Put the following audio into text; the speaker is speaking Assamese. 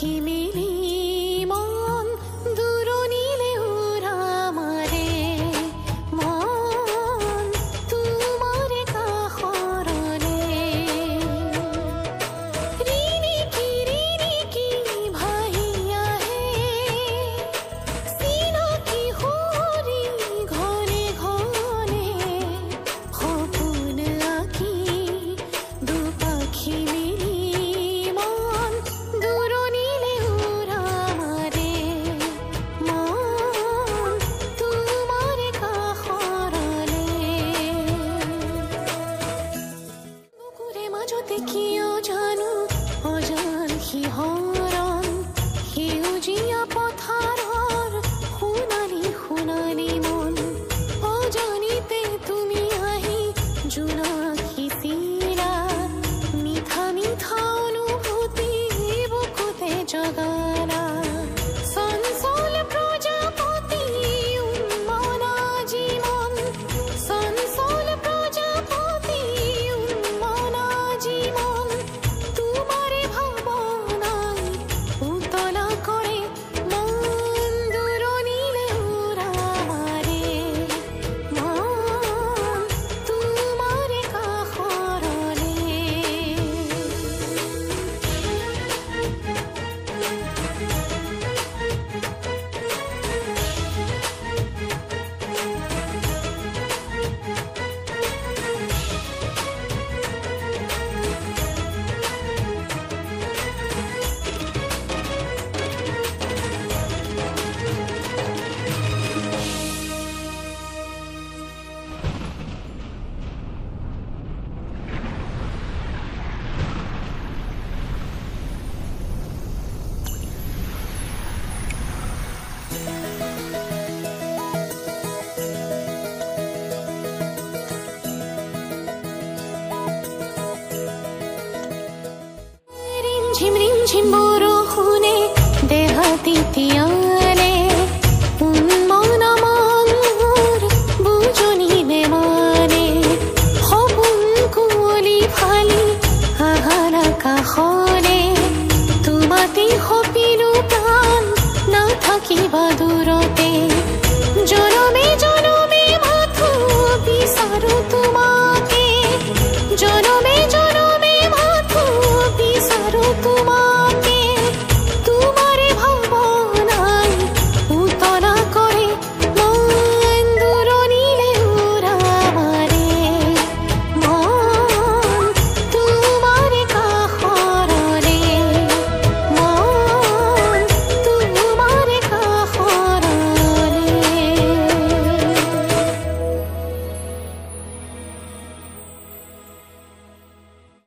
পাখি মিলি মন দূর নীলে উড়ামারে মন তোমারে কাহরলে রিনি কি ভাইয়া হে সিনা কি হরি ঘনে ঘনে খপুন আকি দু পাখি মিলি মন দূর নীলে উড়ামারে মন তোমারে কাহরলে বুকুরে মাজতে কিয় জানো অজান শিহৰণ সেউজীয়া পথাৰৰ সোণালী সোণালী মন অজানিতে তুমি আহি জোনাকী চিৰা মিঠা মিঠা অনুভূতি বুকুতে জগালা চঞ্চল প্ৰজাপতি উন্মনা জীৱন চঞ্চল প্ৰজাপতি উন্মনা জীৱন তোমাৰে ভাৱনাই উতলা কৰে মন দূৰ নীলে উৰামাৰে মন তোমাৰে কাষৰলে ৰিমঝিম ৰিমঝিম বৰষুণে দেহা তিতিয়া